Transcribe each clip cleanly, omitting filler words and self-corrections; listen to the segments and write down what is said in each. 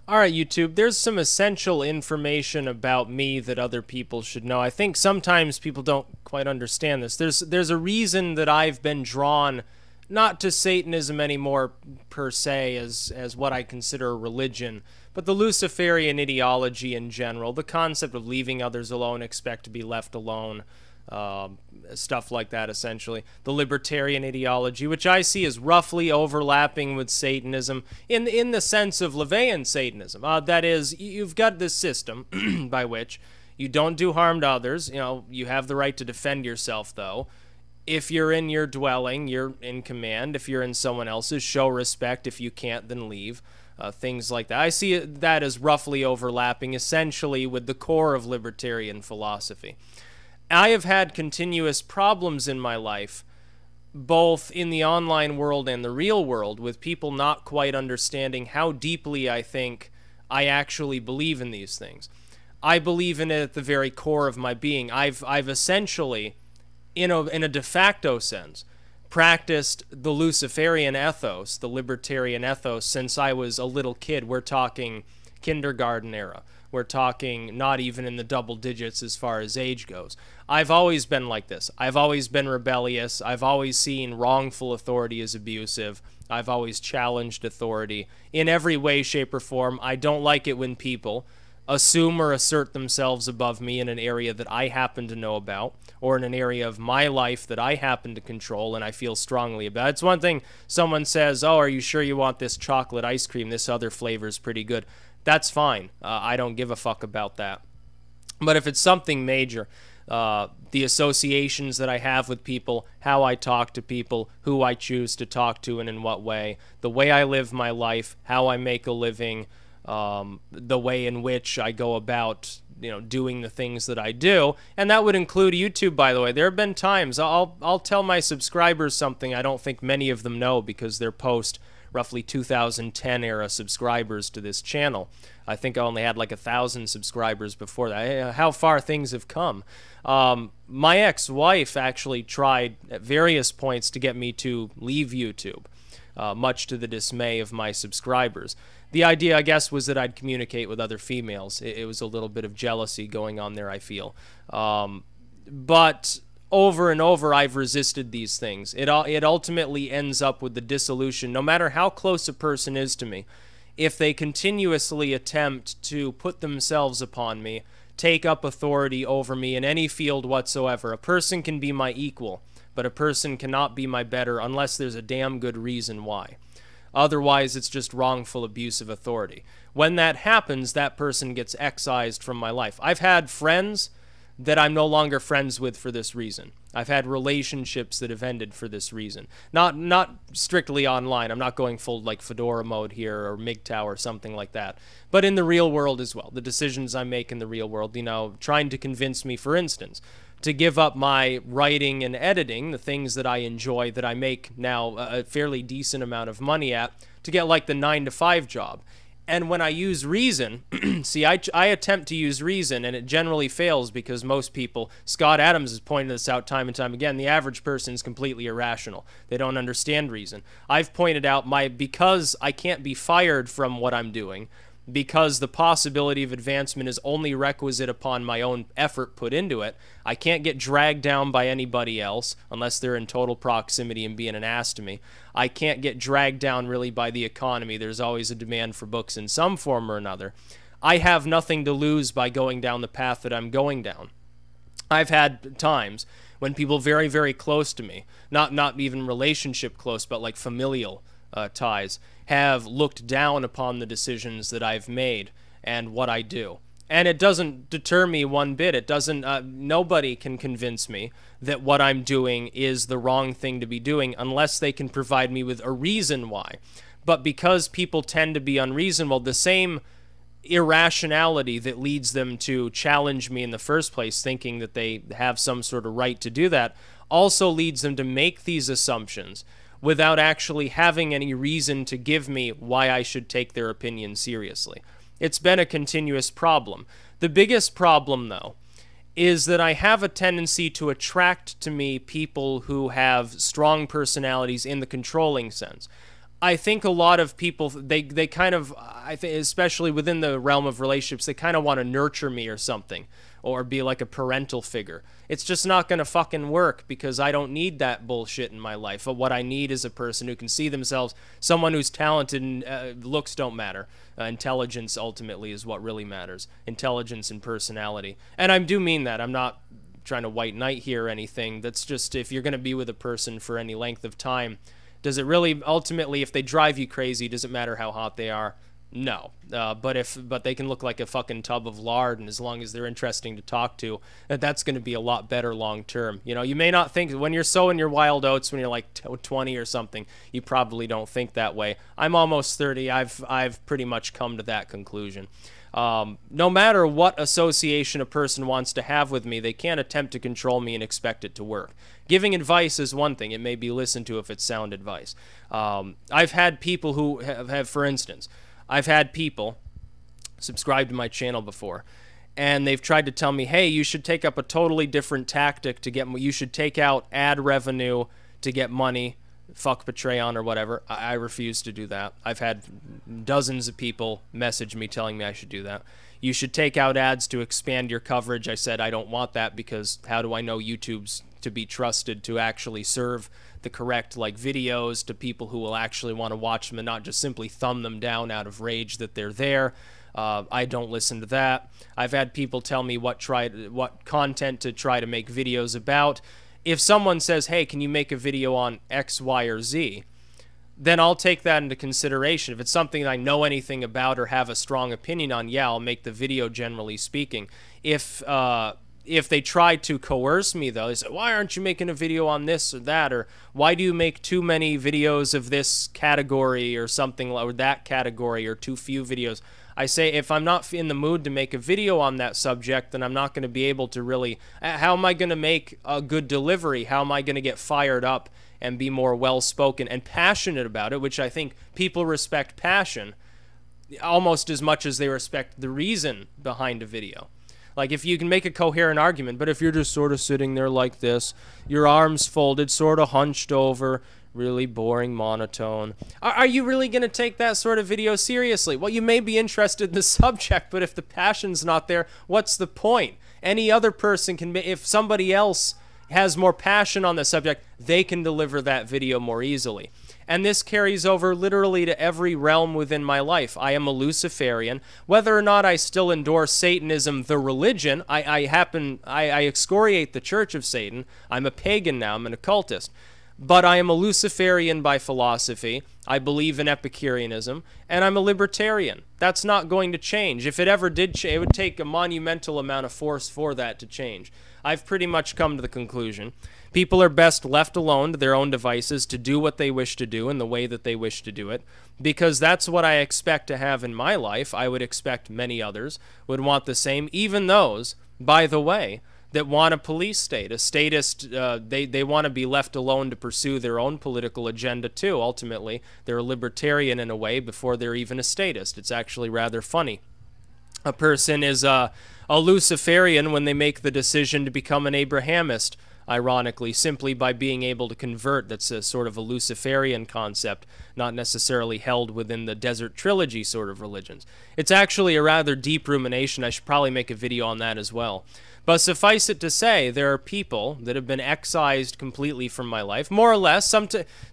All right, YouTube, there's some essential information about me that other people should know. I think sometimes people don't quite understand this. There's a reason that I've been drawn not to Satanism anymore per se as what I consider a religion, but the Luciferian ideology in general, the concept of leaving others alone, expect to be left alone, stuff like that, essentially. The libertarian ideology, which I see as roughly overlapping with Satanism in the sense of LaVeyan Satanism. That is, you've got this system by which you don't do harm to others. You know, you have the right to defend yourself, though. If you're in your dwelling, you're in command. If you're in someone else's, show respect. If you can't, then leave. Things like that. I see that as roughly overlapping, essentially, with the core of libertarian philosophy. I have had continuous problems in my life, both in the online world and the real world, with people not quite understanding how deeply I think I actually believe in these things. I believe in it at the very core of my being. I've essentially, in a de facto sense, practiced the Luciferian ethos, the libertarian ethos, since I was a little kid. We're talking kindergarten era. We're talking not even in the double digits as far as age goes. I've always been like this. I've always been rebellious. I've always seen wrongful authority as abusive. I've always challenged authority in every way, shape, or form. I don't like it when people assume or assert themselves above me in an area that I happen to know about, or in an area of my life that I happen to control and I feel strongly about. It's one thing someone says, "Oh, are you sure you want this chocolate ice cream? This other flavor is pretty good." That's fine. I don't give a fuck about that. But if it's something major, the associations that I have with people, how I talk to people, who I choose to talk to and in what way, the way I live my life, how I make a living, the way in which I go about, doing the things that I do, and that would include YouTube, by the way. There have been times I'll tell my subscribers something I don't think many of them know because they're post roughly 2010 era subscribers to this channel. I think I only had like 1,000 subscribers before that. How far things have come. My ex-wife actually tried at various points to get me to leave YouTube, much to the dismay of my subscribers. The idea, I guess, was that I'd communicate with other females. It was a little bit of jealousy going on there, I feel. But over and over, I've resisted these things. It ultimately ends up with the dissolution, no matter how close a person is to me. If they continuously attempt to put themselves upon me, take up authority over me in any field whatsoever, a person can be my equal, but a person cannot be my better unless there's a damn good reason why. Otherwise, it's just wrongful abuse of authority. When that happens, that person gets excised from my life. I've had friends that I'm no longer friends with for this reason. I've had relationships that have ended for this reason. Not strictly online. I'm not going full like Fedora mode here or MGTOW or something like that. But in the real world as well. The decisions I make in the real world, trying to convince me, for instance, to give up my writing and editing, the things that I enjoy, that I make now a fairly decent amount of money at, to get like the 9-to-5 job. And when I use reason, see, I attempt to use reason, and it generally fails because most people, Scott Adams has pointed this out time and time again, the average person is completely irrational. They don't understand reason. I've pointed out because I can't be fired from what I'm doing, because the possibility of advancement is only requisite upon my own effort put into it, I can't get dragged down by anybody else unless they're in total proximity and being an ass to me. I can't get dragged down really by the economy. There's always a demand for books in some form or another. I have nothing to lose by going down the path that I'm going down. I've had times when people very, very close to me, not even relationship close, but like familial ties, have looked down upon the decisions that I've made and what I do. And it doesn't deter me one bit. It doesn't, nobody can convince me that what I'm doing is the wrong thing to be doing unless they can provide me with a reason why. But because people tend to be unreasonable, the same irrationality that leads them to challenge me in the first place, thinking that they have some sort of right to do that, also leads them to make these assumptions without actually having any reason to give me why I should take their opinion seriously. It's been a continuous problem. The biggest problem, though, is that I have a tendency to attract to me people who have strong personalities in the controlling sense. I think a lot of people, they kind of, I think, especially within the realm of relationships, they kind of want to nurture me or something, or be like a parental figure. It's just not going to fucking work, because I don't need that bullshit in my life. But what I need is a person who can see themselves, someone who's talented, and looks don't matter. Intelligence ultimately is what really matters. Intelligence and personality. And I do mean that. I'm not trying to white knight here or anything. That's just, if you're going to be with a person for any length of time, does it really, ultimately, if they drive you crazy, does it matter how hot they are? No. But they can look like a fucking tub of lard, and as long as they're interesting to talk to, that's going to be a lot better long term. You know, you may not think, when you're sowing your wild oats when you're like 20 or something, you probably don't think that way. I'm almost 30. I've pretty much come to that conclusion. No matter what association a person wants to have with me, they can't attempt to control me and expect it to work. Giving advice is one thing. It may be listened to if it's sound advice. I've had people who have, for instance, I've had people subscribe to my channel before, and they've tried to tell me, hey, you should take up a totally different tactic to get, you should take out ad revenue to get money, fuck Patreon or whatever. I refuse to do that. I've had dozens of people message me telling me I should do that. You should take out ads to expand your coverage. I said I don't want that, because how do I know YouTube's to be trusted to actually serve the correct videos to people who will actually want to watch them and not just simply thumb them down out of rage that they're there. I don't listen to that. I've had people tell me what content to try to make videos about. If someone says, hey, can you make a video on X, Y, or Z, then I'll take that into consideration. If it's something I know anything about or have a strong opinion on, yeah, I'll make the video, generally speaking. If they try to coerce me, though, they say, why aren't you making a video on this or that? Or why do you make too many videos of this category or something, or that category, or too few videos? I say, if I'm not in the mood to make a video on that subject, then I'm not going to be able to really, how am I going to make a good delivery? How am I going to get fired up and be more well-spoken and passionate about it, which I think people respect passion almost as much as they respect the reason behind a video. Like, if you can make a coherent argument, but if you're just sort of sitting there like this, your arms folded, sort of hunched over, really boring, monotone, are you really going to take that sort of video seriously? Well, you may be interested in the subject, but if the passion's not there, what's the point? Any other person can, if somebody else has more passion on the subject, they can deliver that video more easily. And this carries over literally to every realm within my life. I am a Luciferian. Whether or not I still endorse Satanism, the religion, I excoriate the Church of Satan. I'm a pagan now. I'm an occultist. But I am a Luciferian by philosophy. I believe in Epicureanism. And I'm a libertarian. That's not going to change. If it ever did change, it would take a monumental amount of force for that to change. I've pretty much come to the conclusion people are best left alone to their own devices to do what they wish to do in the way that they wish to do it, because that's what I expect to have in my life. I would expect many others would want the same, even those, by the way, that want a police state, a statist. They want to be left alone to pursue their own political agenda too. Ultimately, they're a libertarian in a way before they're even a statist. It's actually rather funny. A person is a Luciferian when they make the decision to become an Abrahamist, ironically, simply by being able to convert. That's a sort of a Luciferian concept, not necessarily held within the Desert Trilogy sort of religions. It's actually a rather deep rumination. I should probably make a video on that as well. But suffice it to say, there are people that have been excised completely from my life, more or less.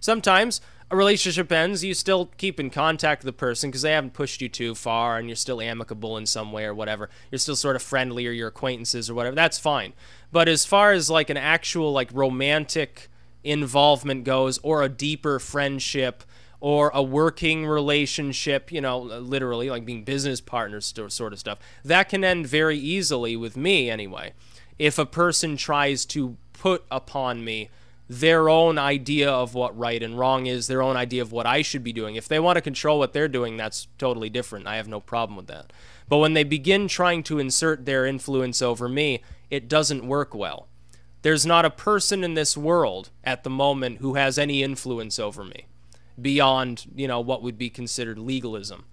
Sometimes a relationship ends, you still keep in contact with the person because they haven't pushed you too far and you're still amicable in some way or whatever. You're still sort of friendly, or your acquaintances or whatever. That's fine. But as far as like an actual like romantic involvement goes, or a deeper friendship, or a working relationship, you know, literally like being business partners sort of stuff, that can end very easily with me anyway. If a person tries to put upon me their own idea of what right and wrong is, their own idea of what I should be doing. If they want to control what they're doing, that's totally different. I have no problem with that. But when they begin trying to insert their influence over me, it doesn't work well. There's not a person in this world at the moment who has any influence over me beyond, you know, what would be considered legalism.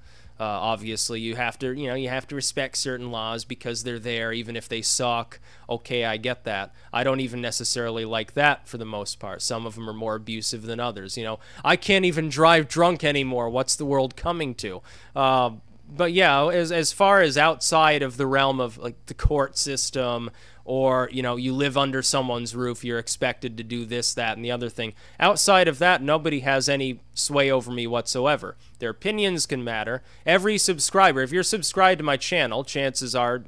Obviously, you have to, you have to respect certain laws because they're there, even if they suck. Okay, I get that. I don't even necessarily like that for the most part. Some of them are more abusive than others. I can't even drive drunk anymore. What's the world coming to? But yeah, as far as outside of the realm of like the court system, or you live under someone's roof, you're expected to do this, that, and the other thing. Outside of that, nobody has any sway over me whatsoever. Their opinions can matter. Every subscriber, if you're subscribed to my channel, chances are,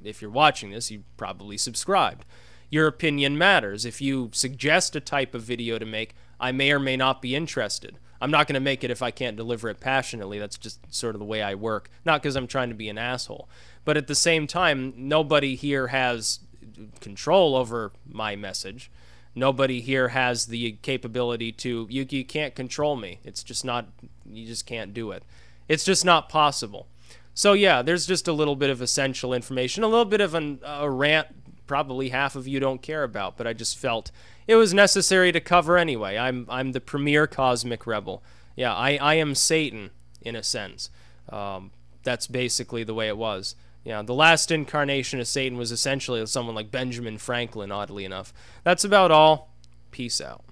if you're watching this, you probably subscribed. Your opinion matters. If you suggest a type of video to make, I may or may not be interested. I'm not going to make it if I can't deliver it passionately. That's just sort of the way I work. Not because I'm trying to be an asshole. But at the same time, nobody here has control over my message. Nobody here has the capability to, you can't control me. It's just not, you just can't do it. It's just not possible. So yeah, there's just a little bit of essential information, a little bit of a rant probably half of you don't care about, but I just felt it was necessary to cover anyway. I'm the premier cosmic rebel. Yeah, I am Satan, in a sense. That's basically the way it was. Yeah, the last incarnation of Satan was essentially someone like Benjamin Franklin, oddly enough. That's about all. Peace out.